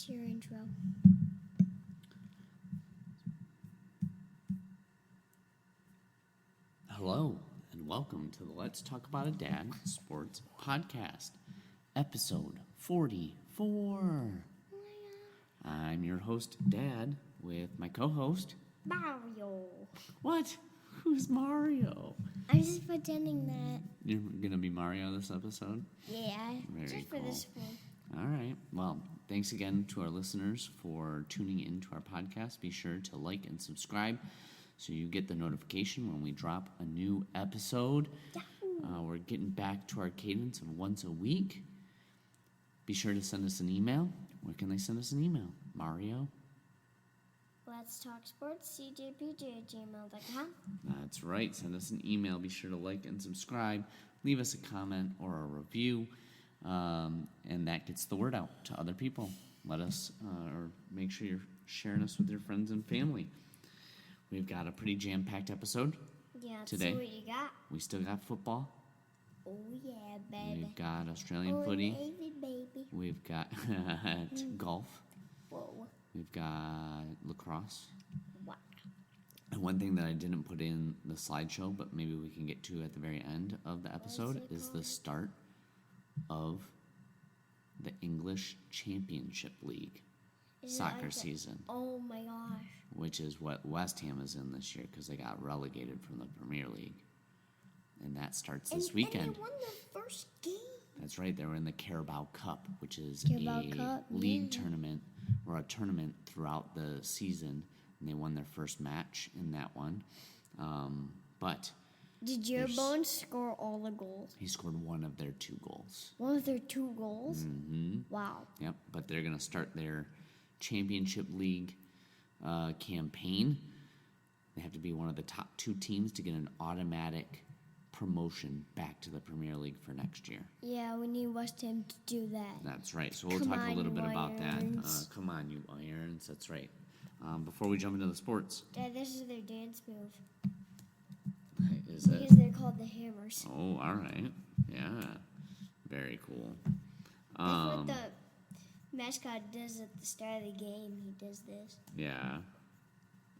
your intro. Hello, and welcome to the Let's Talk About a Dad Sports Podcast, episode 44. I'm your host, Dad, with my co-host, Mario. What? Who's Mario? I'm just pretending that. You're going to be Mario this episode? Yeah, Very just cool. for this one. All right. Well, thanks again to our listeners for tuning into our podcast. Be sure to like and subscribe so you get the notification when we drop a new episode. We're getting back to our cadence of once a week. Be sure to send us an email. Where can they send us an email? Mario? Let's talk sports, cjpj@gmail.com. That's right. Send us an email. Be sure to like and subscribe. Leave us a comment or a review. And that gets the word out to other people. Let us, or make sure you're sharing us with your friends and family. We've got a pretty jam-packed episode today. See what you got. We still got football. Oh, yeah, baby. We've got Australian footy. Baby. We've got golf. Whoa. We've got lacrosse. Wow. And one thing that I didn't put in the slideshow, but maybe we can get to at the very end of the episode, is the start of the English Championship League soccer season. Oh, my gosh. Which is what West Ham is in this year because they got relegated from the Premier League. And that starts this weekend. And they won the first game. That's right. They were in the Carabao Cup, which is Carabao league tournament or a tournament throughout the season. And they won their first match in that one. But did Jeroboam score all the goals? he scored one of their 2 goals. One of their 2 goals? Mm-hmm. Wow. Yep. But they're going to start their Championship League campaign. They have to be one of the top 2 teams to get an automatic promotion back to the Premier League for next year. Yeah, we need West Ham to do that. That's right. So we'll talk a little bit about that. Come on, you Irons. That's right. Before we jump into the sports. Dad, this is their dance move. Is it? Because they're called the Hammers. Oh, all right. Yeah. Very cool. That's what the mascot does at the start of the game. He does this. Yeah.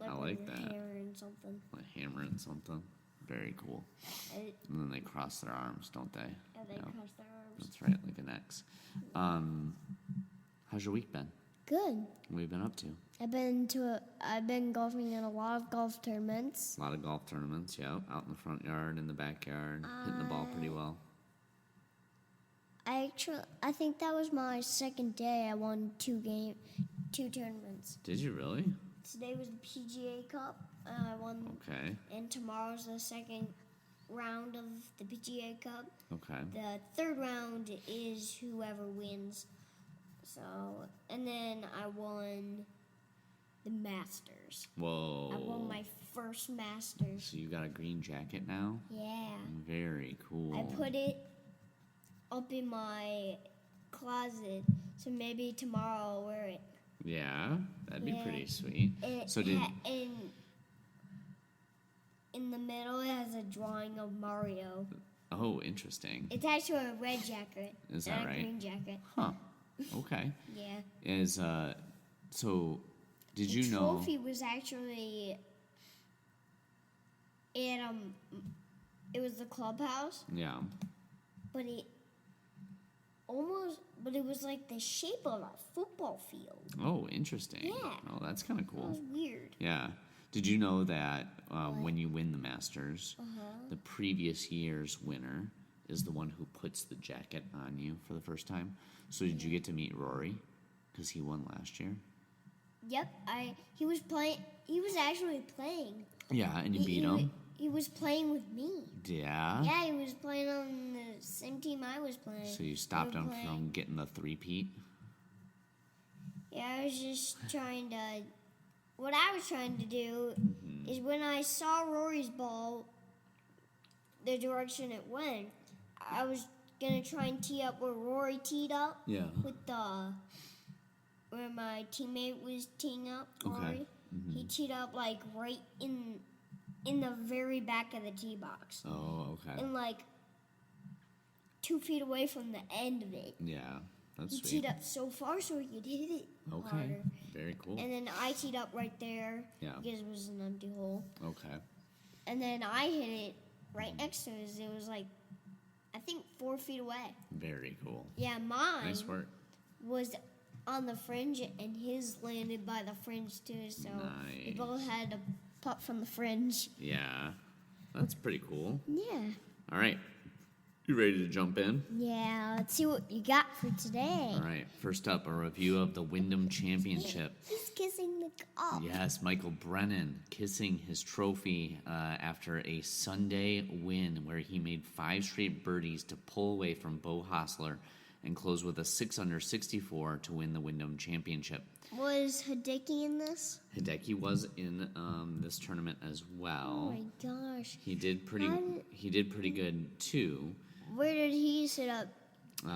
I like that. Hammering something. Like hammering something. Very cool. And then they cross their arms, don't they? And they cross their arms. That's right, like an X. How's your week been? Good. What have you been up to? I've been golfing in a lot of golf tournaments. A lot of golf tournaments, yeah. Out in the front yard, in the backyard, hitting the ball pretty well. I think that was my second day. I won 2 tournaments. Did you really? Today was the PGA Cup. I won. Okay. And tomorrow's the second round of the PGA Cup. Okay. The third round is whoever wins. So, and then I won the Masters. Whoa. I won my first Masters. So you got a green jacket now? Yeah. Very cool. I put it up in my closet, so maybe tomorrow I'll wear it. Yeah, that'd be pretty sweet. In the middle, it has a drawing of Mario. Oh, interesting. It's actually a red jacket. Is that right? A green jacket. Huh. Okay. Yeah. So, did you know? The trophy was actually it was the clubhouse. Yeah. But it was like the shape of a football field. Oh, interesting. Yeah. Oh, that's kind of cool. That was weird. Yeah. Did you know that when you win the Masters, the previous year's winner is the one who puts the jacket on you for the first time? So did you get to meet Rory? Because he won last year. Yep. He was playing. He was actually playing. Yeah, and you beat him? He was playing with me. Yeah? Yeah, he was playing on the same team I was playing. So you stopped him from getting the 3-peat? Yeah, I was just trying to... What I was trying to do is when I saw Rory's ball, the direction it went, I was going to try and tee up where Rory teed up. Yeah. With where my teammate was teeing up, Rory. Okay. Mm-hmm. He teed up like right in the very back of the tee box. Oh, okay. And like 2 feet away from the end of it. Yeah, That's He sweet. teed up so far so he could hit it Okay. harder. Very cool. And then I teed up right there Yeah. because it was an empty hole. Okay. And then I hit it right next to his. It was like, I think 4 feet away. Very cool. Yeah, mine Nice work. was on the fringe, and his landed by the fringe too. So we Nice. both had to putt from the fringe. Yeah. That's pretty cool. Yeah. All right. You ready to jump in? Yeah, let's see what you got for today. All right. First up, a review of the Wyndham Championship. He's kissing the cup. Yes, Michael Brennan kissing his trophy after a Sunday win where he made 5 straight birdies to pull away from Bo Hostler and close with a 6 under 64 to win the Wyndham Championship. Was Hideki in this? Hideki was in this tournament as Oh well. my gosh. He did pretty good too. Where did he sit up?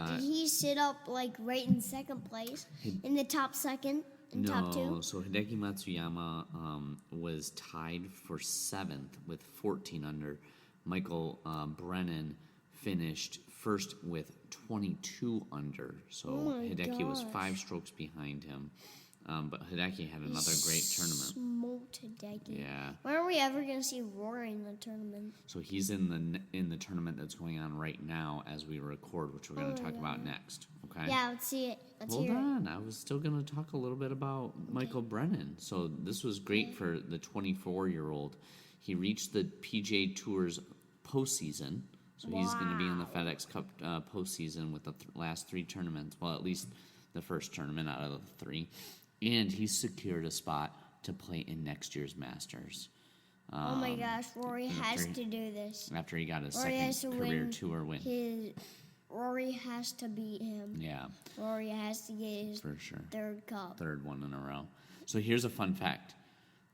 Did he sit up like right in second place? In the top second? In top 2? So Hideki Matsuyama was tied for 7th with 14 under. Michael Brennan finished first with 22 under. So Oh my Hideki was gosh. 5 strokes behind him. But Hideki had another great tournament. Smoked Hideki. Yeah. When are we ever going to see Rory in the tournament? So he's in the tournament that's going on right now as we record, which we're going to talk about next. Okay. Yeah, let's see it. Let's Hold hear on, I was still going to talk a little bit about Michael Brennan. So this was great for the 24-year-old. He reached the PGA Tour's postseason, so he's going to be in the FedEx Cup postseason with the last 3 tournaments. Well, at least the first tournament out of the 3, and he secured a spot to play in next year's Masters. Oh my gosh, Rory has after- to do this. After he got his Rory has to second career win tour win. Rory has to beat him. Yeah, Rory has to get his for sure. 3rd cup. 3rd one in a row. So here's a fun fact.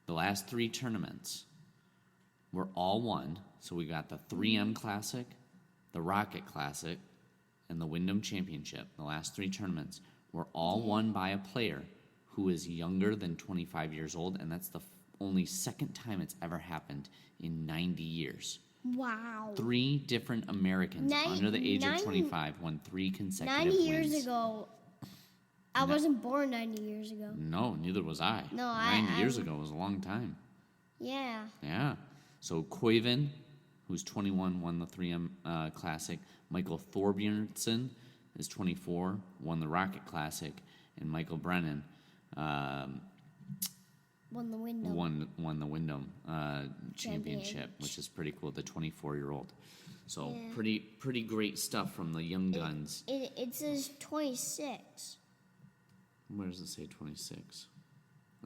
The last 3 tournaments were all won. So we got the 3M Classic, the Rocket Classic, and the Wyndham Championship. The last 3 tournaments were all won by a player who is younger than 25 years old, and that's the only second time it's ever happened in 90 years. Wow. 3 different Americans under the age of 25 won 3 consecutive 90 wins. years ago. I wasn't born 90 years ago. No, neither was I. No, 90 years ago was a long time. Yeah. Yeah. So Koiven, who's 21, won the 3M Classic. Michael Thorbjornsen is 24, won the Rocket Classic. And Michael Brennan Won the Wyndham. won the Wyndham Championship, which is pretty cool, the 24-year-old. So pretty great stuff from the young guns. It says 26. Where does it say 26?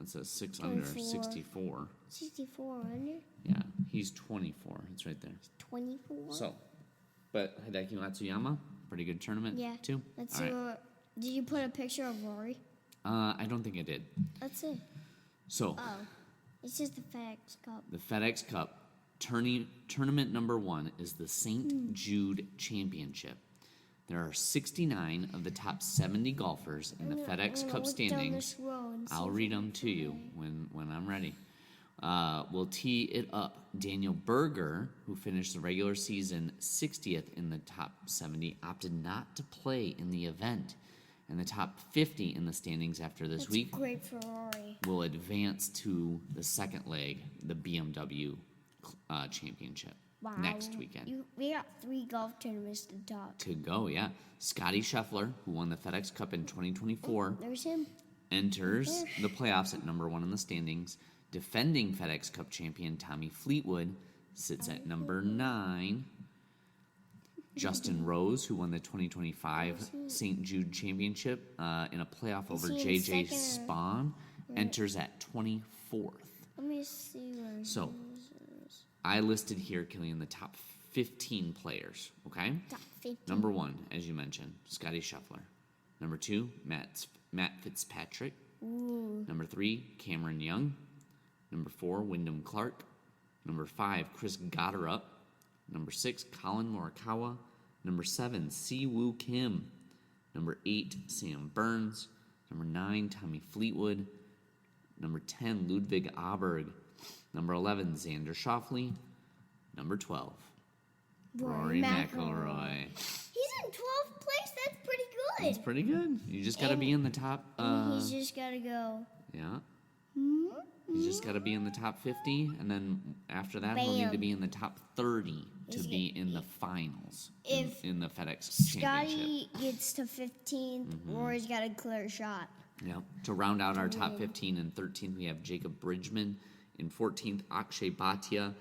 It says 6 under 64. 64 under? Yeah, he's 24. It's right there. 24? So, but Hideki Matsuyama, pretty good tournament too. Let's All see right. what. Did you put a picture of Rory? I don't think I did. Let's see. So, Oh. It's just the FedEx Cup. the FedEx Cup tournament number 1 is the St. Jude Championship. There are 69 of the top 70 golfers in the FedEx Cup standings. I'll read them to you when I'm ready. We'll tee it up. Daniel Berger, who finished the regular season 60th in the top 70, opted not to play in the event. And the top 50 in the standings after this week Great for Rory. will advance to the second leg, the BMW Championship, Wow. next weekend. We got 3 golf tournaments to talk. To go, yeah. Scotty Scheffler, who won the FedEx Cup in 2024, There's him. enters the playoffs at number 1 in the standings. Defending FedEx Cup champion Tommy Fleetwood sits at number 9. Justin Rose, who won the 2025 St. Jude Championship in a playoff over he in J.J. second Spahn, enters at 24th. Let me see where So, he is. I listed here, Cillian, the top 15 players, okay? Top 15. Number 1, as you mentioned, Scotty Scheffler. Number 2, Matt Fitzpatrick. Ooh. Number 3, Cameron Young. Number 4, Wyndham Clark. Number 5, Chris Gotterup. Number 6, Colin Morikawa. Number 7, Si-Woo Kim. Number 8, Sam Burns. Number 9, Tommy Fleetwood. Number 10, Ludwig Aberg. Number 11, Xander Schauffele. Number 12, Rory McIlroy. He's in 12th place. That's pretty good. That's pretty good. You just got to be in the top. He's just got to go. Yeah. You just got to be in the top 50, and then after that, he'll need to be in the top 30 to be in the finals in the FedEx Championship. Scotty gets to 15th, Rory's got a clear shot. Yeah. To round out our top 15 and 13th, we have Jacob Bridgman. In 14th, Akshay Bhatia.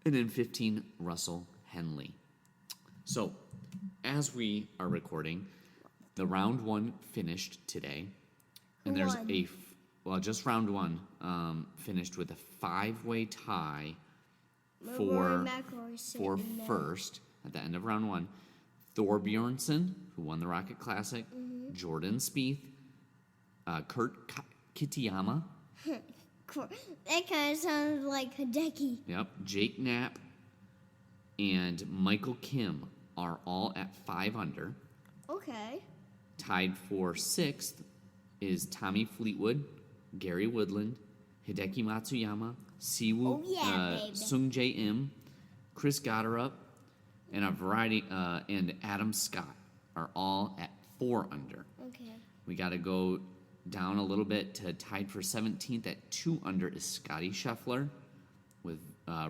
And in 15, Russell Henley. So, as we are recording, the round 1 finished today. And there's just round 1 finished with a 5-way tie for first at the end of round 1. Thor Bjornsson, who won the Rocket Classic, Jordan Spieth, Kurt Kitayama. That kind of sounds like Hideki. Yep. Jake Knapp and Michael Kim are all at 5 under. Okay. Tied for 6th is Tommy Fleetwood, Gary Woodland, Hideki Matsuyama, Siwoo Sung Jae Im, Chris Gotterup, and a variety and Adam Scott are all at 4 under. Okay. We got to go down a little bit to tied for 17th at 2 under is Scotty Scheffler with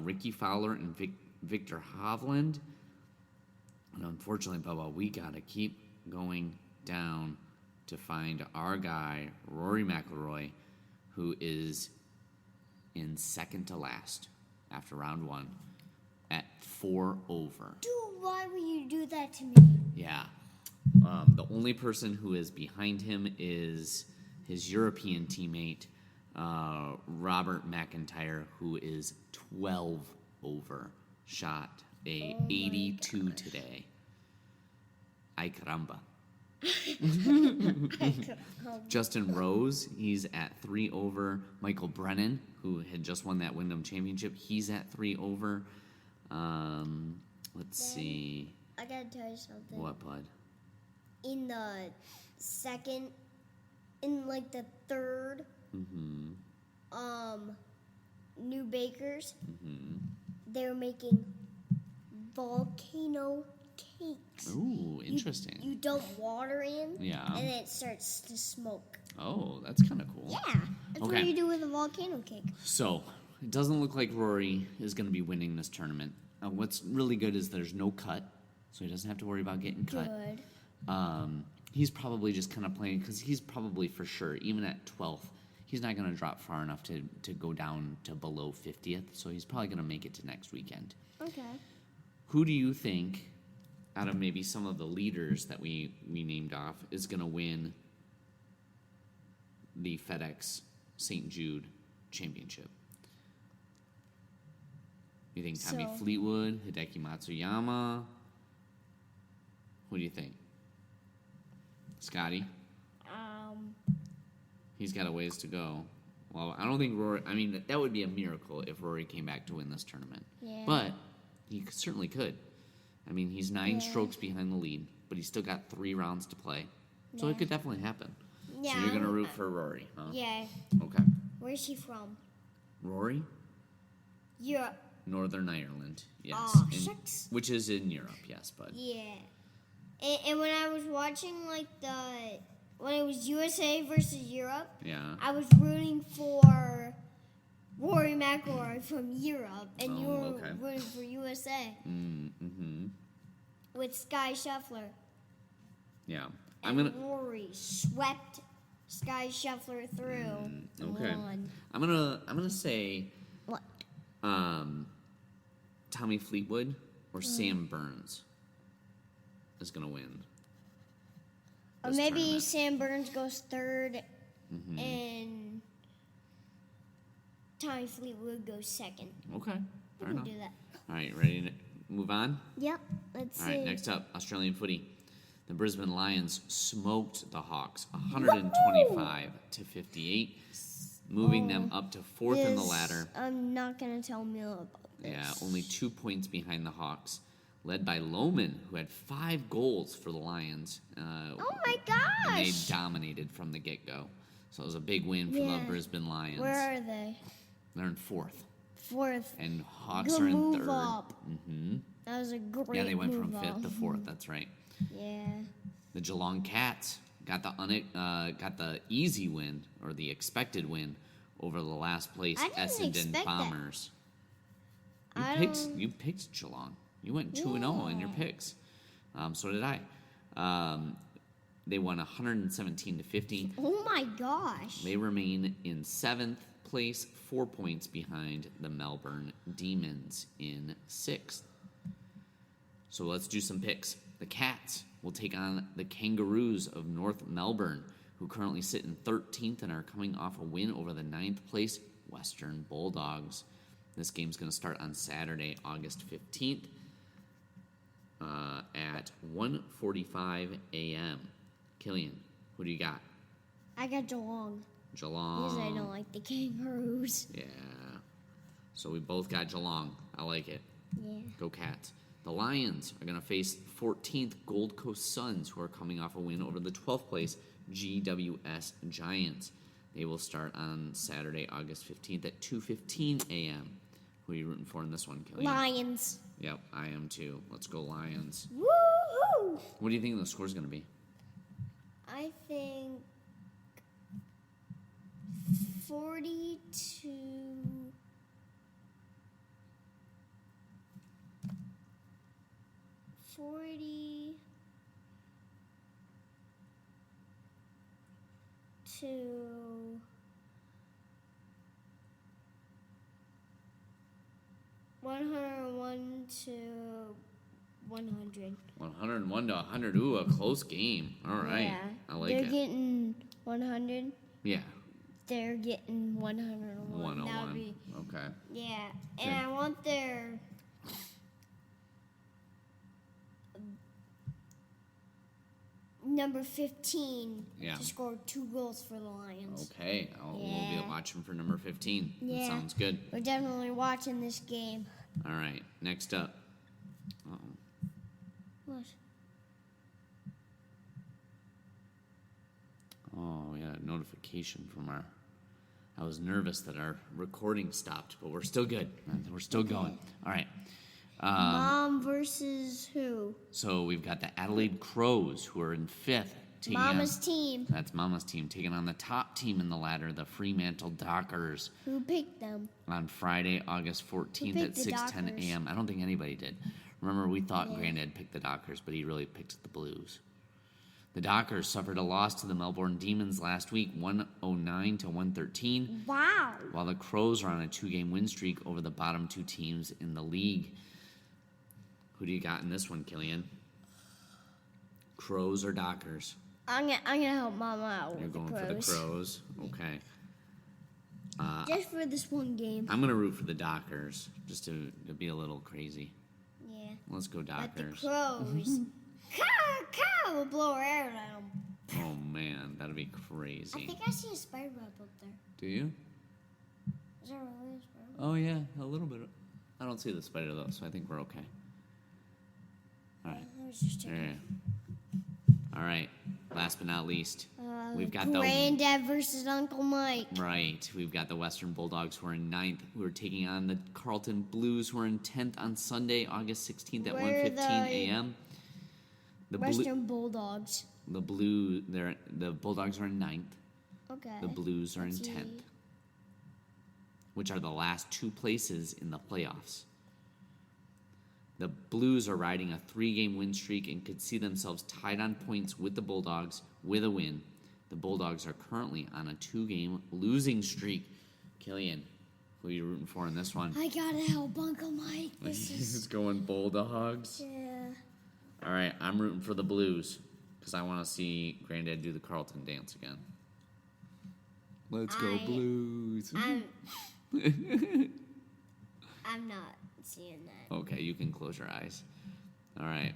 Ricky Fowler and Victor Hovland. And unfortunately, Bubba, we got to keep going down to find our guy, Rory McIlroy, who is in second to last after round 1 at 4 over. Dude, why would you do that to me? Yeah. The only person who is behind him is his European teammate, Robert McIntyre, who is 12 over, shot a 82 today. Ay caramba. Justin Rose, he's at 3 over. Michael Brennan, who had just won that Wyndham Championship, he's at 3 over. Let's see. I gotta tell you something. What, bud? In the second, in like the third, New Bakers, they were making volcano cakes. Ooh, interesting. You dump water in, yeah, and then it starts to smoke. Oh, that's kind of cool. Yeah, that's what you do with a volcano cake. So, it doesn't look like Rory is going to be winning this tournament. What's really good is there's no cut, so he doesn't have to worry about getting cut. Good. He's probably just kind of playing, because he's probably for sure, even at 12th, he's not going to drop far enough to go down to below 50th, so he's probably going to make it to next weekend. Okay. Who do you think, out of maybe some of the leaders that we named off, is going to win the FedEx St. Jude Championship? You think Tommy Fleetwood, Hideki Matsuyama? Who do you think? Scotty? He's got a ways to go. Well, I don't think Rory... I mean, that would be a miracle if Rory came back to win this tournament. Yeah. But he certainly could. I mean, he's 9 strokes behind the lead, but he's still got 3 rounds to play. So it could definitely happen. Yeah. So you're going to root for Rory, huh? Yeah. Okay. Where's he from? Rory? Europe. Northern Ireland, yes. Oh, shucks. Which is in Europe, yes, bud. Yeah. And when I was watching, when it was USA versus Europe, I was rooting for Rory McIlroy from Europe, and you were rooting for USA. With Sky Scheffler. Yeah. Rory swept Sky Scheffler through. Okay. Won. I'm gonna say What? Tommy Fleetwood or Sam Burns is gonna win. Or maybe tournament. Sam Burns goes third, and Tommy Fleetwood goes second. Okay, fair enough. Do that. All right, ready to move on? Yep. Let's see. All right, next up, Australian footy. The Brisbane Lions smoked the Hawks 125 to 58, moving them up to 4th in the ladder. I'm not gonna tell Mila about this. Yeah, only 2 points behind the Hawks, led by Lohman, who had 5 goals for the Lions. Oh my gosh! And they dominated from the get-go. So it was a big win for the Brisbane Lions. Where are they? They're in 4th. 4th. And Hawks Good are in move 3rd. Up. That was a great move. Yeah, they went from 5th to 4th, that's right. Yeah. The Geelong Cats got the easy win, or the expected win, over the last place I didn't Essendon expect that. Bombers. You picked Geelong. You went 2-0 in your picks. So did I. They won 117-50. Oh my gosh. They remain in 7th place, 4 points behind the Melbourne Demons in 6th. So let's do some picks. The Cats will take on the Kangaroos of North Melbourne, who currently sit in 13th and are coming off a win over the 9th place Western Bulldogs. This game's going to start on Saturday, August 15th at 1:45 a.m. Cillian, who do you got? I got Geelong. Geelong. Because I don't like the Kangaroos. Yeah. So we both got Geelong. I like it. Yeah. Go Cats. The Lions are going to face 14th Gold Coast Suns, who are coming off a win over the 12th place GWS Giants. They will start on Saturday, August 15th at 2:15 a.m. Who are you rooting for in this one, Cillian? Lions. Yep, I am too. Let's go Lions. Woohoo! What do you think the score's going to be? I think 42. 40 to 101 to 100. 101 to 100. Ooh, a close game. All right. Yeah. I like They're it. getting 100. Yeah. They're getting 101. 101. Okay. Yeah. Okay. And I want their number 15 to score 2 goals for the Lions. Okay. We'll be watching for number 15. Yeah. That sounds good. We're definitely watching this game. All right. Next up. Uh-oh. What? Oh, we got a notification from our... I was nervous that our recording stopped, but we're still good. We're still going. All right. Mom versus who? So we've got the Adelaide Crows, who are in 5th. Mama's team. That's Mama's team, taking on the top team in the ladder, the Fremantle Dockers. Who picked them? On Friday, August 14th at 6:10 a.m. I don't think anybody did. Remember, we thought Granddad picked the Dockers, but he really picked the Blues. The Dockers suffered a loss to the Melbourne Demons last week, 109 to 113. Wow. While the Crows are on a 2-game win streak over the bottom 2 teams in the league. Who do you got in this one, Cillian? Crows or Dockers? I'm gonna help Mama out. You're going for the Crows. Okay. Just for this one game. I'm gonna root for the Dockers, just to be a little crazy. Yeah. Let's go But the Dockers. Crows. Will blow our air down. Oh man, that'd be crazy. I think I see a spider web up there. Do you? Is there really a spider web? Oh yeah, a little bit. I don't see the spider though, so I think we're okay. All right. I was just checking. Yeah. All right. Last but not least, we've got Granddad versus Uncle Mike. Right. We've got the Western Bulldogs, who are in 9th, who are taking on the Carlton Blues, who are in 10th on Sunday, August 16th at 1:15 a.m. The Western Bulldogs. The Bulldogs are in 9th. Okay. The Blues are in 10th, which are the last 2 places in the playoffs. The Blues are riding a 3-game win streak and could see themselves tied on points with the Bulldogs with a win. The Bulldogs are currently on a 2-game losing streak. Cillian, who are you rooting for in this one? I gotta help Uncle Mike. He's going Bulldogs. Yeah. All right, I'm rooting for the Blues because I want to see Granddad do the Carlton dance again. Let's go Blues. I'm not seeing that. Okay, you can close your eyes. All right.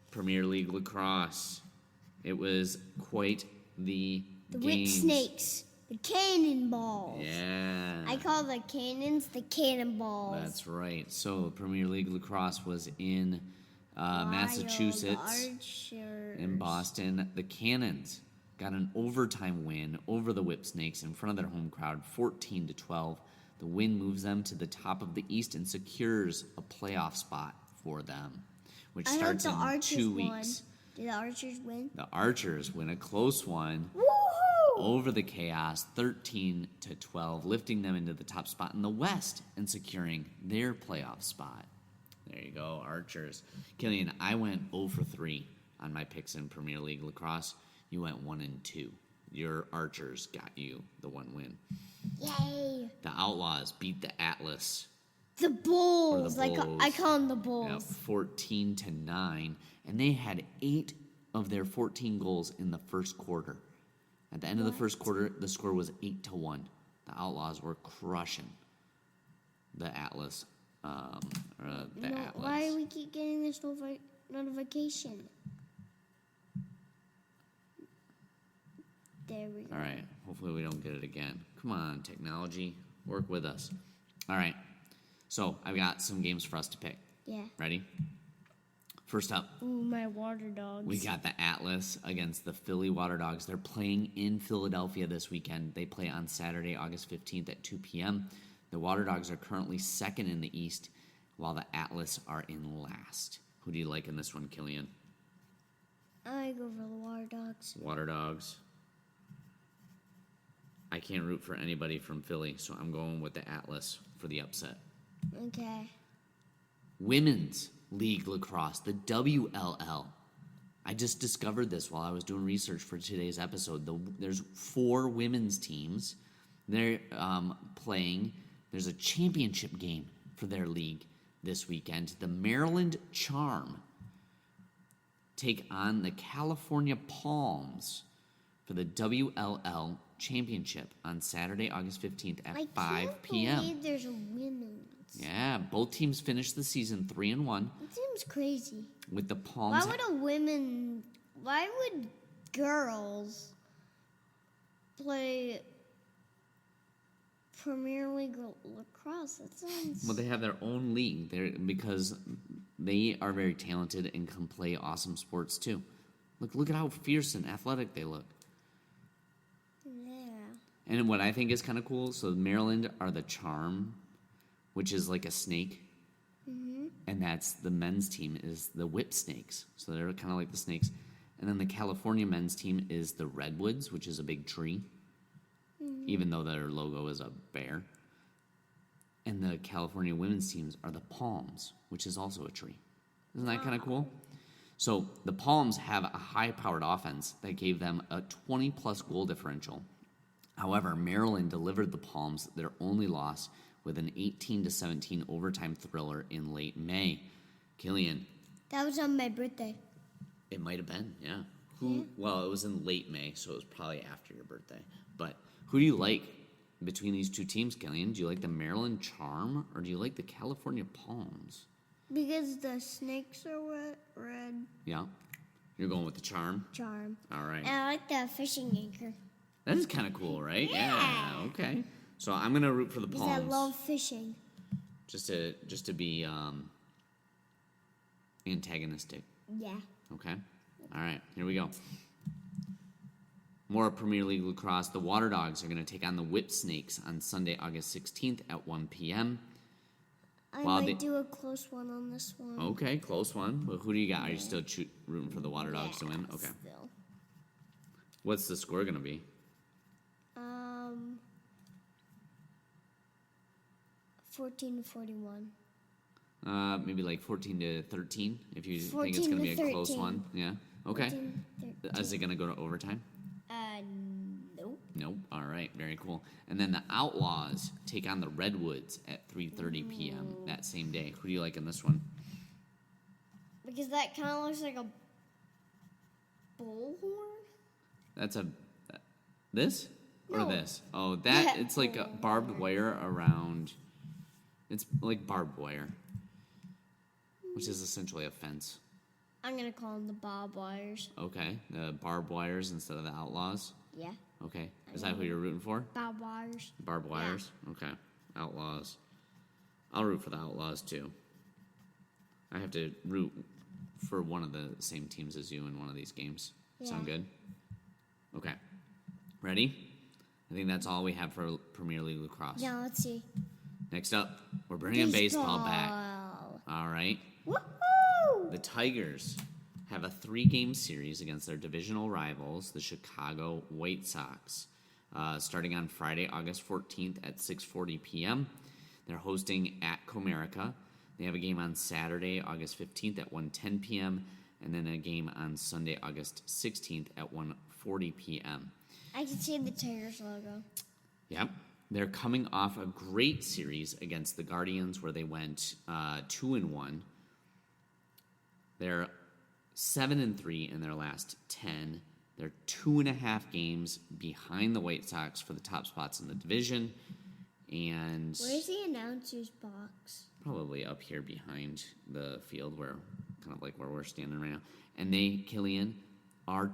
Premier League Lacrosse. It was quite the game. Whip snakes. The cannonballs. Yeah. I call the cannons the cannonballs. That's right. So, Premier League Lacrosse was in Massachusetts, in Boston. The Cannons got an overtime win over the Whip Snakes in front of their home crowd, 14-12. The win moves them to the top of the East and secures a playoff spot for them, which starts in 2 weeks. Did the Archers win? The Archers win a close one Woohoo! over the Chaos, 13-12, lifting them into the top spot in the West and securing their playoff spot. There you go, Archers. Cillian, I went 0 for 3 on my picks in Premier League Lacrosse. You went 1 and 2. Your Archers got you the 1 win. Yay! The Outlaws beat the Atlas. The Bulls. Or the Bulls. I call them the Bulls. 14-9, and they had 8 of their 14 goals in the first quarter. At the end of the first quarter, the score was 8-1. The Outlaws were crushing the Atlas. Atlas. Why do we keep getting this notification? There we go. All right. Hopefully we don't get it again. Come on, technology. Work with us. All right. So I've got some games for us to pick. Yeah. Ready? First up. Ooh, my Water Dogs. We got the Atlas against the Philly Water Dogs. They're playing in Philadelphia this weekend. They play on Saturday, August 15th at 2 p.m. The Water Dogs are currently second in the East, while the Atlas are in last. Who do you like in this one, Cillian? I go for the Water Dogs. Water Dogs. I can't root for anybody from Philly, so I'm going with the Atlas for the upset. Okay. Women's League Lacrosse, the WLL. I just discovered this while I was doing research for today's episode. There's 4 women's teams. They're playing. There's a championship game for their league this weekend. The Maryland Charm take on the California Palms for the WLL Championship on Saturday, August 15th at 5 p.m. I can't believe there's a women's. Yeah, both teams finished the season 3-1. It seems crazy. With the Palms. Why would girls play Premier League Lacrosse? That sounds... Well, they have their own league because they are very talented and can play awesome sports too. Look at how fierce and athletic they look. Yeah. And what I think is kind of cool, so Maryland are the Charm, which is like a snake. Mm-hmm. And that's the men's team is the Whip Snakes. So they're kind of like the snakes. And then the California men's team is the Redwoods, which is a big tree. Mm-hmm. Even though their logo is a bear. And the California women's teams are the Palms, which is also a tree. Isn't that kind of cool? So the Palms have a high-powered offense that gave them a 20-plus goal differential. However, Maryland delivered the Palms their only loss with an 18-17 overtime thriller in late May. Cillian. That was on my birthday. It might have been, yeah. Well, it was in late May, so it was probably after your birthday. But who do you like between these two teams, Cillian? Do you like the Maryland Charm or do you like the California Palms? Because the snakes are red. Yeah. You're going with the Charm? Charm. All right. And I like the fishing anchor. That is kind of cool, right? Yeah. Okay. So I'm gonna root for the Palms. Because I love fishing. Just to be antagonistic. Yeah. Okay. All right. Here we go. More Premier League Lacrosse. The Water Dogs are going to take on the Whip Snakes on Sunday, August 16th at 1 p.m. I might do a close one on this one. Okay, close one. Well, who do you got? Are you still rooting for the Water Dogs to win? Okay. Still. What's the score going to be? 14-41. Maybe like 14-13, if you 14 think it's going to be a 13. close one. Yeah. Okay. 14-13. Is it going to go to overtime? Nope. Nope. All right. Very cool. And then the Outlaws take on the Redwoods at 3:30 p.m. that same day. Who do you like in this one? Because that kind of looks like a bullhorn. That's this or No. this? Oh, that it's like a barbed wire around. It's like barbed wire, which is essentially a fence. I'm going to call them the bob wires. Okay, the barbed wires instead of the Outlaws. Yeah. Okay, is that who you're rooting for? Bob wires. Barbed wires. Yeah. Okay, Outlaws. I'll root for the Outlaws too. I have to root for one of the same teams as you in one of these games. Yeah. Sound good? Okay. Ready? I think that's all we have for Premier League Lacrosse. Yeah, let's see. Next up, we're bringing baseball back. All right. Woohoo! The Tigers have a 3-game series against their divisional rivals, the Chicago White Sox, starting on Friday, August 14th at 6:40 p.m. They're hosting at Comerica. They have a game on Saturday, August 15th at 1:10 p.m., and then a game on Sunday, August 16th at 1:40 p.m. I can see the Tigers logo. Yep. They're coming off a great series against the Guardians where they went 2-1. They're 7-3 in their last 10. They're 2.5 games behind the White Sox for the top spots in the division. And where's the announcer's box? Probably up here behind the field, where kind of like where we're standing right now. And they, Cillian, are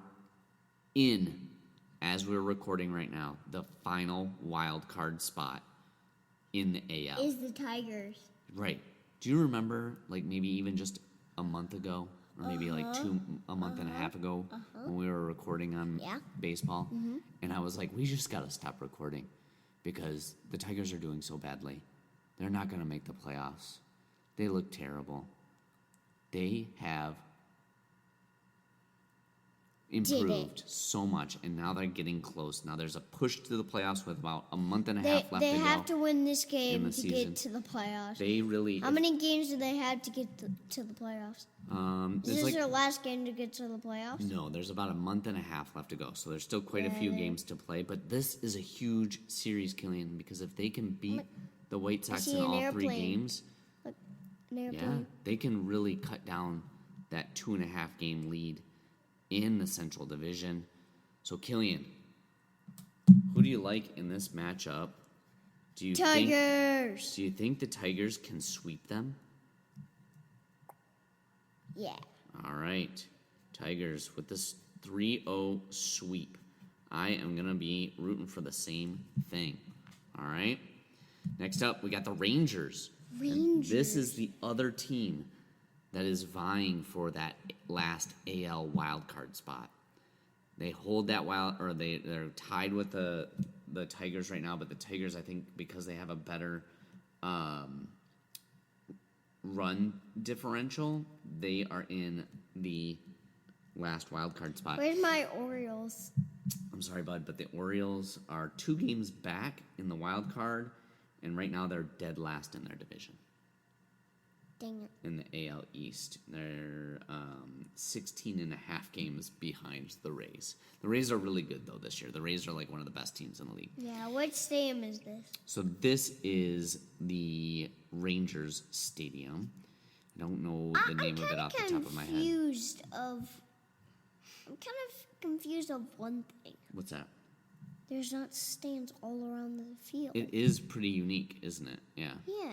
in, as we're recording right now, the final wild card spot in the AL. Is the Tigers. Right. Do you remember, like, maybe even just a month ago, or maybe like a month and a half ago, when we were recording on baseball? Mm-hmm. And I was like, we just got to stop recording because the Tigers are doing so badly. They're not going to make the playoffs. They look terrible. They have improved so much, and now they're getting close. Now there's a push to the playoffs with about a month and a half left to go. They have to win this game to season. get to the playoffs. They really... How many games do they have to get to the playoffs? Is this their last game to get to the playoffs? No, there's about a month and a half left to go, so there's still quite a few games to play. But this is a huge series, Cillian, because if they can beat the White Sox in all 3 games, they can really cut down that 2.5 game lead in the Central Division. So, Cillian, who do you like in this matchup? Tigers! Do you think the Tigers can sweep them? Yeah. All right. Tigers with this 3-0 sweep. I am going to be rooting for the same thing. All right. Next up, we got the Rangers. And this is the other team that is vying for that last AL wildcard spot. They hold that they're tied with the Tigers right now, but the Tigers, I think, because they have a better run differential, they are in the last wildcard spot. Where's my Orioles? I'm sorry, bud, but the Orioles are 2 games back in the wild card, and right now they're dead last in their division. Dang it. In the AL East. They're 16 and a half games behind the Rays. The Rays are really good, though, this year. The Rays are like one of the best teams in the league. Yeah, what stadium is this? So this is the Rangers Stadium. I don't know the name of it off the top of my head. I'm kind of confused of one thing. What's that? There's not stands all around the field. It is pretty unique, isn't it? Yeah. Yeah.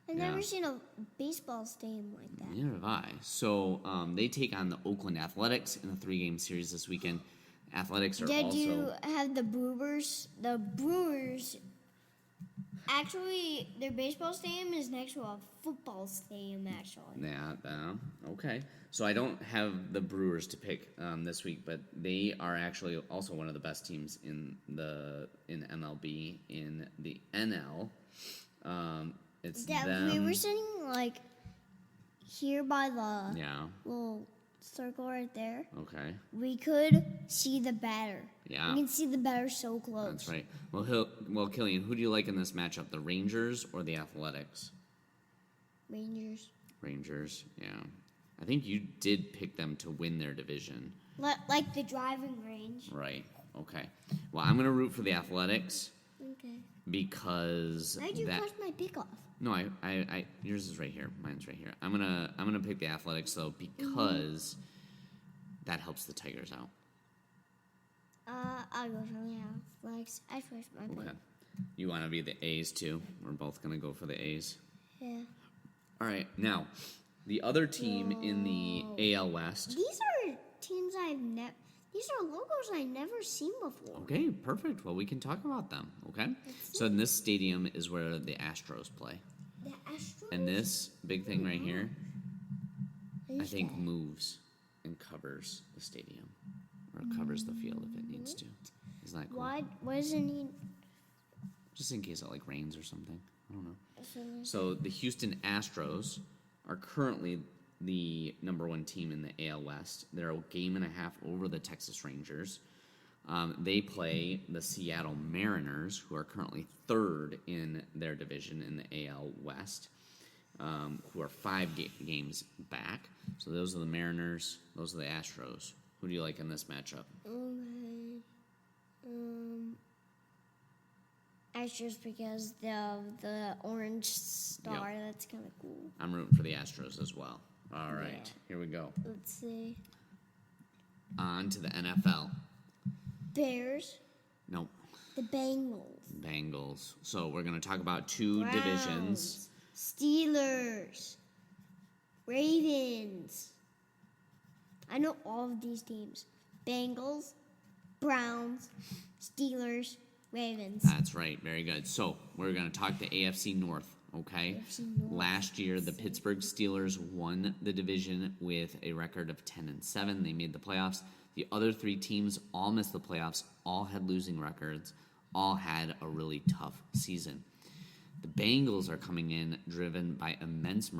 I've never seen a baseball stadium like that. Neither have I. So they take on the Oakland Athletics in a 3-game series this weekend. Athletics are Did you have the Brewers? The Brewers, actually, their baseball stadium is next to a football stadium, actually. Yeah, okay. So I don't have the Brewers to pick this week, but they are actually also one of the best teams in MLB. In the NL, it's them. We were sitting like here by the little circle right there. Okay. We could see the batter. Yeah. We can see the batter so close. That's right. Well, Cillian, who do you like in this matchup, the Rangers or the Athletics? Rangers, yeah. I think you did pick them to win their division. Like the driving range. Right. Okay. Well, I'm going to root for the Athletics. Okay. Because why'd you push my pick off? No, I yours is right here. Mine's right here. I'm gonna pick the Athletics though because that helps the Tigers out. I'll go for the Athletics. I pushed my pick. Okay. You want to be the A's too? We're both gonna go for the A's. Yeah. All right. Now, the other team in the AL West. These are teams These are logos I've never seen before. Okay, perfect. Well, we can talk about them, okay? So in this stadium is where the Astros play. The Astros? And this big thing right here, I think, moves and covers the stadium. Or covers the field if it needs to. Isn't that cool? Why does it need... Just in case it, like, rains or something. I don't know. So the Houston Astros are currently the number 1 team in the AL West. They're a game and a half over the Texas Rangers. They play the Seattle Mariners, who are currently 3rd in their division in the AL West, who are 5 games back. So those are the Mariners. Those are the Astros. Who do you like in this matchup? Okay. Astros because the orange star. Yep. That's kind of cool. I'm rooting for the Astros as well. All right, Yeah. Here we go. Let's see. On to the NFL. Bears. Nope. The Bengals. Bengals. So we're going to talk about 2 Browns, divisions. Steelers. Ravens. I know all of these teams. Bengals, Browns, Steelers, Ravens. That's right. Very good. So we're going to talk the AFC North, okay? AFC North. Last year, the Pittsburgh Steelers won the division with a record of 10-7. They made the playoffs. The other 3 teams all missed the playoffs, all had losing records, all had a really tough season. The Bengals are coming in driven by immense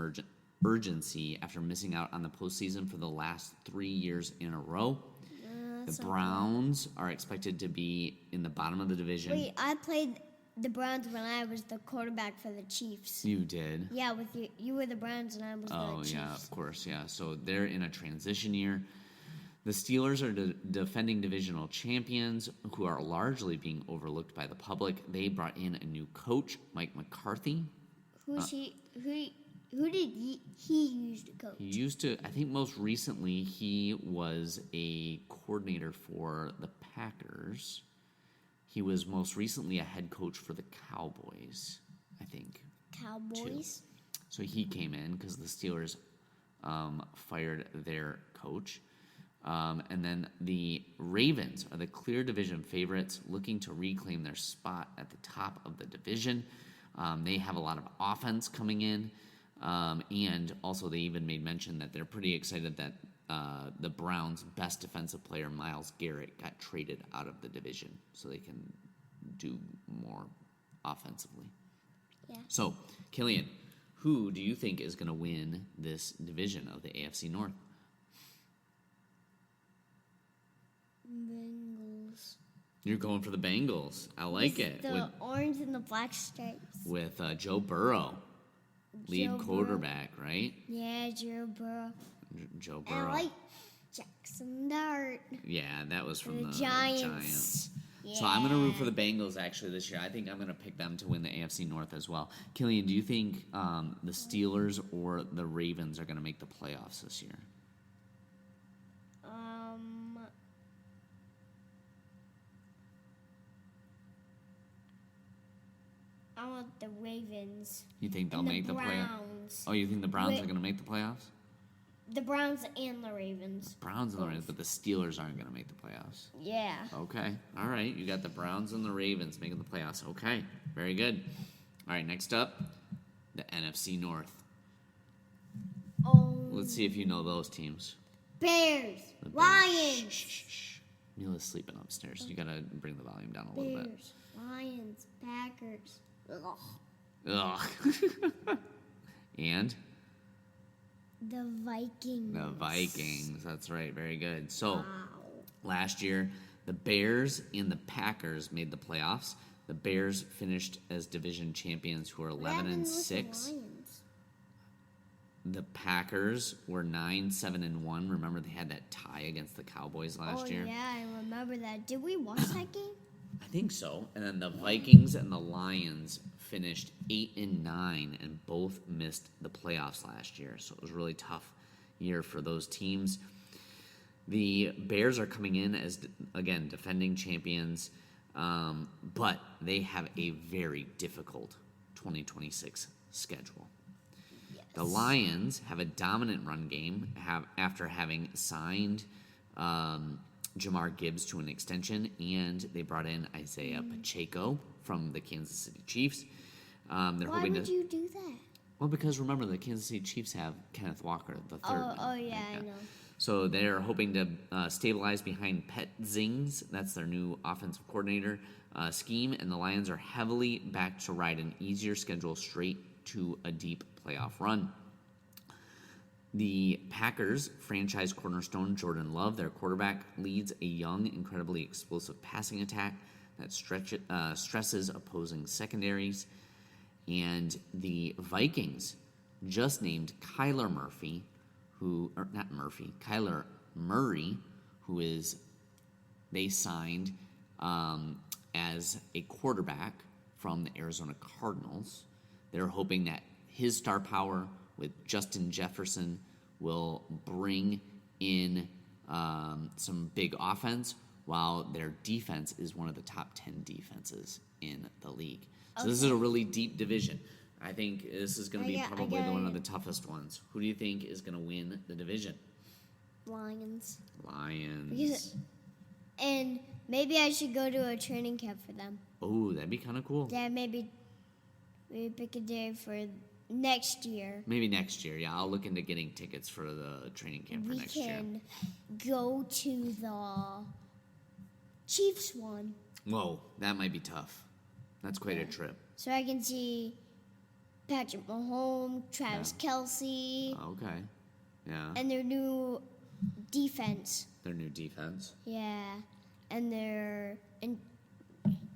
urgency after missing out on the postseason for the last 3 years in a row. The Browns are expected to be in the bottom of the division. Wait, I played the Browns when I was the quarterback for the Chiefs. You did? Yeah, with you were the Browns and I was the Chiefs. Oh, yeah, of course, yeah. So they're in a transition year. The Steelers are defending divisional champions who are largely being overlooked by the public. They brought in a new coach, Mike McCarthy. Who's he? Who did he use to coach? He used to, I think most recently, he was a coordinator for the Packers. He was most recently a head coach for the Cowboys, I think. Cowboys? Too. So he came in because the Steelers fired their coach. And then the Ravens are the clear division favorites, looking to reclaim their spot at the top of the division. They have a lot of offense coming in. And also they even made mention that they're pretty excited that the Browns' best defensive player, Myles Garrett, got traded out of the division so they can do more offensively. Yeah. So, Cillian, who do you think is going to win this division of the AFC North? Bengals. You're going for the Bengals. I like it. The orange and the black stripes. With Joe Burrow, lead Joe quarterback, right? Yeah, Joe Burrow. Joe And Burrow. I like Jackson Dart. Yeah, that was from the Giants. So I'm going to root for the Bengals actually this year. I think I'm going to pick them to win the AFC North as well. Cillian, do you think the Steelers or the Ravens are going to make the playoffs this year? I want the Ravens. You think they'll and make the playoffs? Browns. Oh, you think the Browns are going to make the playoffs? The Browns and the Ravens. Browns and the Ravens, but the Steelers aren't going to make the playoffs. Yeah. Okay. All right. You got the Browns and the Ravens making the playoffs. Okay. Very good. All right. Next up, the NFC North. Oh. Let's see if you know those teams. Bears. The Bears. Lions. Shh. Mila's sleeping upstairs. You got to bring the volume down a little bit. Bears. Lions. Packers. Ugh. Ugh. And? The Vikings. The Vikings. That's right. Very good. So, Wow. last year, the Bears and the Packers made the playoffs. The Bears finished as division champions who are 11-6. The Packers were 9-7-1. Remember, they had that tie against the Cowboys last year? Oh, yeah, I remember that. Did we watch that game? I think so. And then the Vikings and the Lions finished 8-9 and both missed the playoffs last year. So it was a really tough year for those teams. The Bears are coming in as, again, defending champions, but they have a very difficult 2026 schedule. Yes. The Lions have a dominant run game after having signed Jamar Gibbs to an extension, and they brought in Isaiah Pacheco from the Kansas City Chiefs. Why would you do that? Well, because remember, the Kansas City Chiefs have Kenneth Walker, the third. Oh, yeah, I know. So they're hoping to stabilize behind Pet Zings. That's their new offensive coordinator scheme, and the Lions are heavily backed to ride an easier schedule straight to a deep playoff run. The Packers franchise cornerstone Jordan Love, their quarterback, leads a young, incredibly explosive passing attack that stresses opposing secondaries. And the Vikings just named Kyler Murray, who is they signed as a quarterback from the Arizona Cardinals. They're hoping that his star power with Justin Jefferson will bring in some big offense, while their defense is one of the top 10 defenses in the league. So This is a really deep division. I think this is going to be probably one of the toughest ones. Who do you think is going to win the division? Lions. And maybe I should go to a training camp for them. Oh, that'd be kind of cool. Yeah, maybe pick a day for next year. Maybe next year, yeah. I'll look into getting tickets for the training camp for next year. We can go to the Chiefs one. Whoa, that might be tough. That's quite a trip. So I can see Patrick Mahomes, Travis Kelce. Okay, yeah. And their new defense. Yeah. And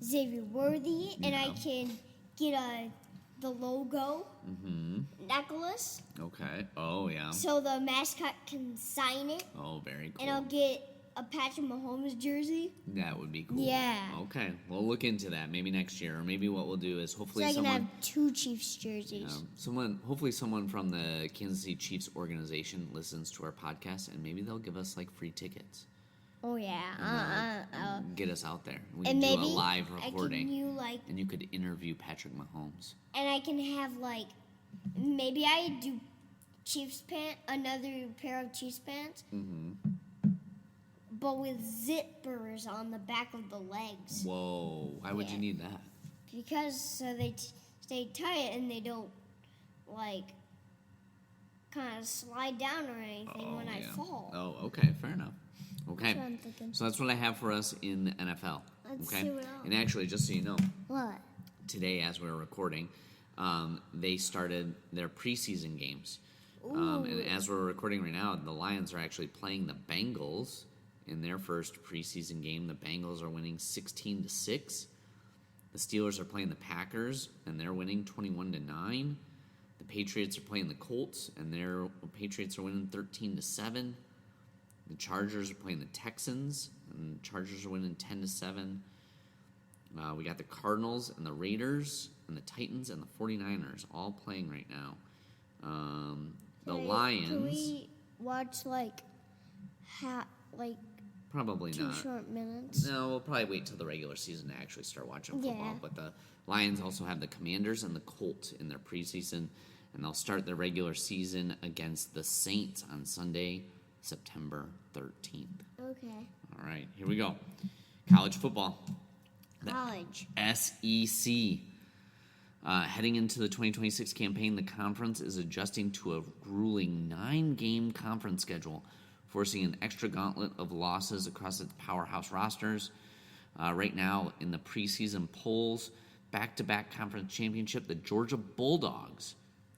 Xavier Worthy, and I can get the logo necklace. Okay. Oh, yeah. So the mascot can sign it. Oh, very cool. And I'll get a Patrick Mahomes jersey. That would be cool. Yeah. Okay. We'll look into that maybe next year, or maybe what we'll do is hopefully I can have 2 Chiefs jerseys. Hopefully someone from the Kansas City Chiefs organization listens to our podcast, and maybe they'll give us like free tickets. Oh yeah. And get us out there. We and can maybe do a live recording. And you could interview Patrick Mahomes. And I can have maybe I do another pair of Chiefs pants. But with zippers on the back of the legs. Whoa! Why would you need that? Because so they stay tight and they don't kind of slide down or anything when I fall. Oh, okay, fair enough. Okay, that's what I'm thinking. So that's what I have for us in the NFL. Let's okay, see what else. And actually, just so you know, What? Today, as we're recording, they started their preseason games. Ooh. And as we're recording right now, the Lions are actually playing the Bengals in their first preseason game. The Bengals are winning 16-6. The Steelers are playing the Packers, and they're winning 21-9. The Patriots are playing the Colts, and their Patriots are winning 13-7. The Chargers are playing the Texans, and the Chargers are winning 10-7. We got the Cardinals and the Raiders and the Titans and the 49ers all playing right now. The Lions. Can we watch probably 2 not. short minutes? No, we'll probably wait till the regular season to actually start watching football. Yeah. But the Lions also have the Commanders and the Colts in their preseason, and they'll start their regular season against the Saints on Sunday, September 13th. Okay. All right, here we go. College football. College. SEC. Heading into the 2026 campaign, the conference is adjusting to a grueling 9-game conference schedule, forcing an extra gauntlet of losses across its powerhouse rosters. Right now, in the preseason polls, back-to-back conference championship, the Georgia Bulldogs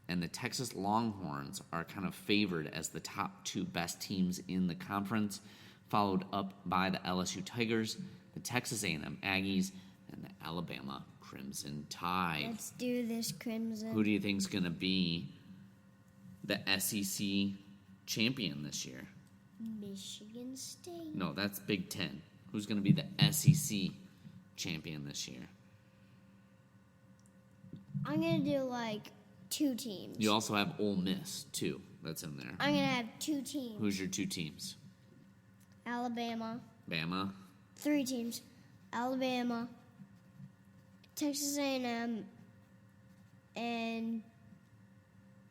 and the Texas Longhorns are kind of favored as the top 2 best teams in the conference, followed up by the LSU Tigers, the Texas A&M Aggies, and the Alabama Crimson Tide. Let's do this, Crimson. Who do you think is going to be the SEC champion this year? Michigan State. No, that's Big Ten. Who's going to be the SEC champion this year? I'm going to do 2 teams. You also have Ole Miss, too. That's in there. I'm going to have 2 teams. Who's your 2 teams? Alabama. Bama. 3 teams. Alabama, Texas A&M, and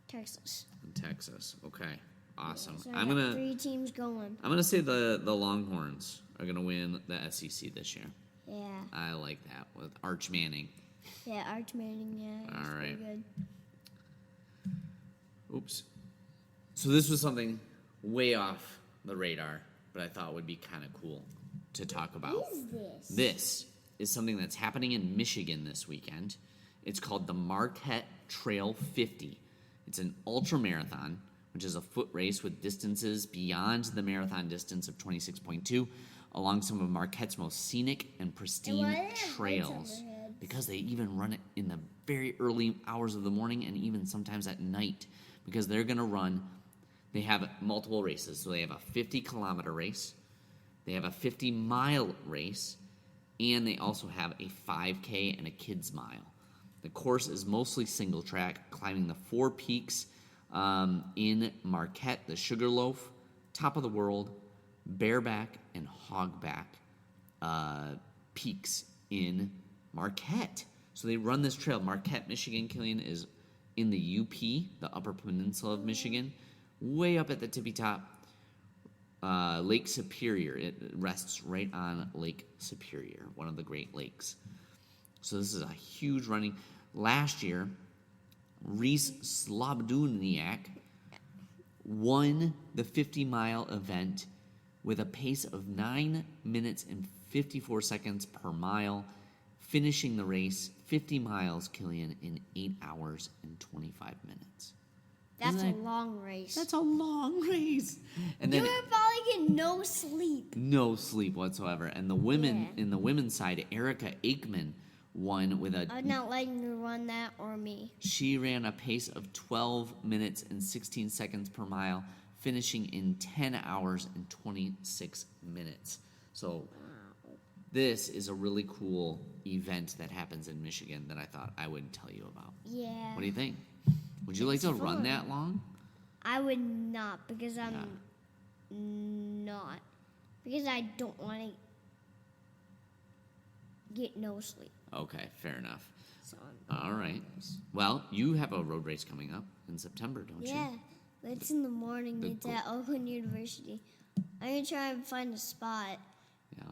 Texas. Texas. Okay. Awesome. So I got 3 teams going. I'm gonna say the Longhorns are gonna win the SEC this year. Yeah. I like that with Arch Manning. Yeah, Arch Manning. Yeah. All right. Pretty good. Oops. So this was something way off the radar, but I thought would be kind of cool to talk about. What is this? This is something that's happening in Michigan this weekend. It's called the Marquette Trail 50. It's an ultramarathon which is a foot race with distances beyond the marathon distance of 26.2, along some of Marquette's most scenic and pristine trails. Because they even run it in the very early hours of the morning and even sometimes at night. Because they're going to run, they have multiple races. So they have a 50-kilometer race, they have a 50-mile race, and they also have a 5K and a kids mile. The course is mostly single track, climbing the 4 peaks in Marquette, the Sugarloaf, Top of the World, Bareback, and Hogback peaks in Marquette. So they run this trail. Marquette, Michigan, Cillian, is in the UP, the Upper Peninsula of Michigan, way up at the tippy top. Lake Superior. It rests right on Lake Superior, one of the Great Lakes. So this is a huge running. Last year, Reese Slobodniak won the 50-mile event with a pace of 9 minutes and 54 seconds per mile, finishing the race 50 miles, Cillian, in 8 hours and 25 minutes. That's a long race. That's a long race. And then you would probably get no sleep. No sleep whatsoever. And the women, in the women's side, Erica Aikman won with a... I'm not letting you run that or me. She ran a pace of 12 minutes and 16 seconds per mile, finishing in 10 hours and 26 minutes. So this is a really cool event that happens in Michigan that I thought I would tell you about. Yeah. What do you think? Would you like to run that long? I would not, because I'm not. Because I don't want to get no sleep. Okay, fair enough. So All right. Well, you have a road race coming up in September, don't you? Yeah, it's in the morning. It's at Oakland University. I'm going to try and find a spot. Yeah.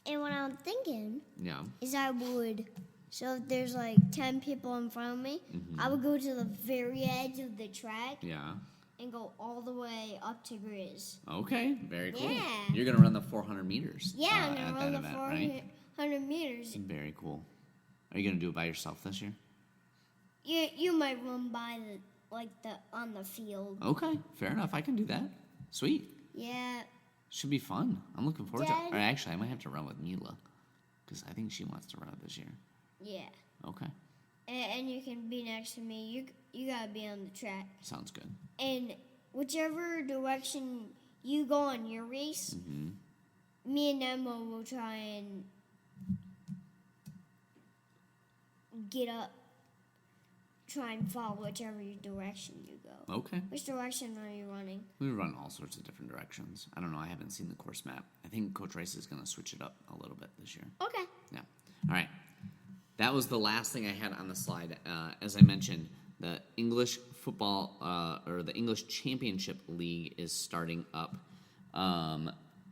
And what I'm thinking Yeah. is I would... So if there's like 10 people in front of me, I would go to the very edge of the track and go all the way up to Grizz. Okay, very cool. Yeah. You're going to run the 400 meters. Yeah, I'm going to run the event, 400 right? meters. Very cool. Are you going to do it by yourself this year? You might run by on the field. Okay, fair enough. I can do that. Sweet. Yeah. Should be fun. I'm looking forward to Dad? it. Or actually, I might have to run with Mila because I think she wants to run it this year. Yeah. Okay. And you can be next to me. You gotta be on the track. Sounds good. And whichever direction you go on your race, me and Emma will try and get up, try and follow whichever direction you go. Okay. Which direction are you running? We run all sorts of different directions. I don't know. I haven't seen the course map. I think Coach Rice is going to switch it up a little bit this year. Okay. Yeah. All right. That was the last thing I had on the slide. As I mentioned, the English football or the English Championship League is starting up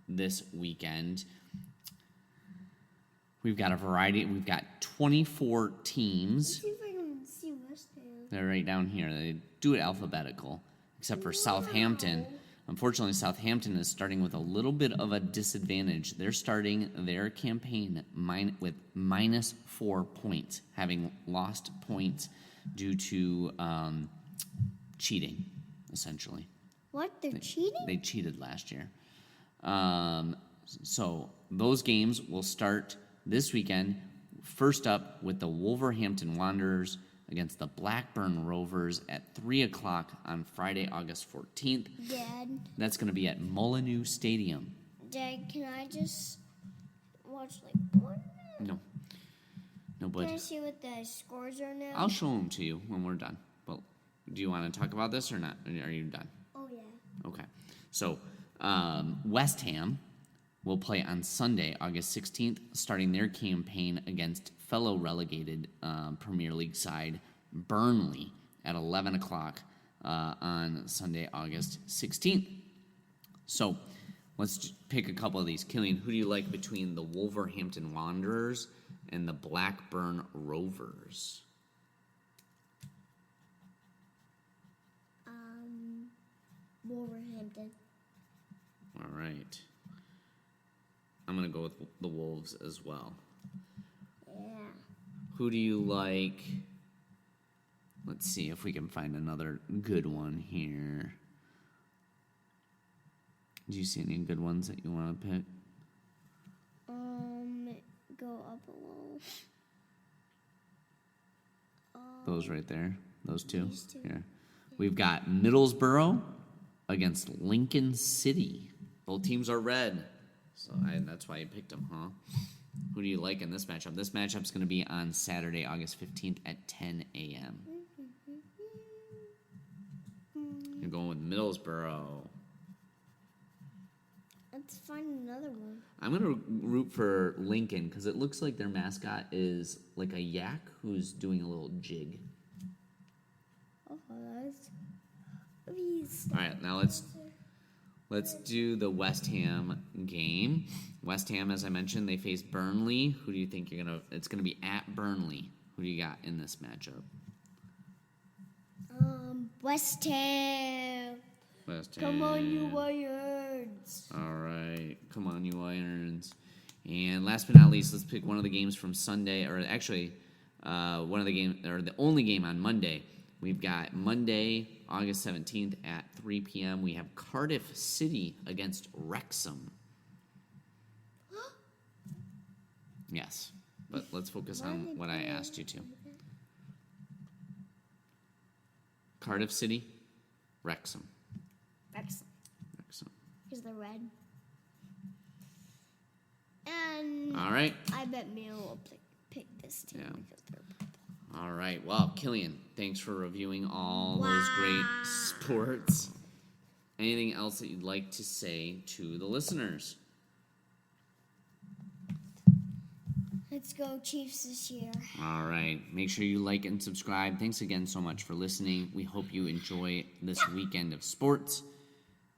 this weekend. We've got a variety. We've got 24 teams. Let's see if I can see West Ham. They're right down here. They do it alphabetical, except for Southampton. Unfortunately, Southampton is starting with a little bit of a disadvantage. They're starting their campaign with minus 4 points, having lost points due to cheating, essentially. What? They're cheating? They cheated last year. So those games will start this weekend. First up with the Wolverhampton Wanderers against the Blackburn Rovers at 3 o'clock on Friday, August 14th. Dad. That's going to be at Molineux Stadium. Dad, can I just watch one? No, Can I bud. see what the scores are now? I'll show them to you when we're done. But do you want to talk about this or not? Are you done? Oh, yeah. Okay. So West Ham will play on Sunday, August 16th, starting their campaign against fellow relegated Premier League side Burnley at 11 o'clock on Sunday, August 16th. So let's pick a couple of these. Cillian, who do you like between the Wolverhampton Wanderers and the Blackburn Rovers? Wolverhampton. All right. I'm going to go with the Wolves as well. Yeah. Who do you like? Let's see if we can find another good one here. Do you see any good ones that you want to pick? Go up a little. Those right there. Those two. These two. Here. We've got Middlesbrough against Lincoln City. Both teams are red. So that's why you picked them, huh? Who do you like in this matchup? This matchup's going to be on Saturday, August 15th at 10 a.m. You're going with Middlesbrough. Let's find another one. I'm going to root for Lincoln because it looks like their mascot is like a yak who's doing a little jig. Oh, that's... All right, now let's do the West Ham game. West Ham, as I mentioned, they face Burnley. Who do you think you're going to... It's going to be at Burnley. Who do you got in this matchup? West Ham. West Ham. Come on, you Irons. All right. Come on, you Irons. And last but not least, let's pick one of the games from Sunday, or actually one of the games, or the only game on Monday. We've got Monday, August 17th at 3 p.m. We have Cardiff City against Wrexham. Yes, but let's focus on what I asked you to. Cardiff City, Wrexham. Wrexham. Because they're red. And all right. I bet Mio will pick this team because they're purple. All right. Well, Cillian, thanks for reviewing all those great sports. Anything else that you'd like to say to the listeners? Let's go Chiefs this year. All right. Make sure you like and subscribe. Thanks again so much for listening. We hope you enjoy this weekend of sports,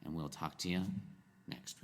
and we'll talk to you next week.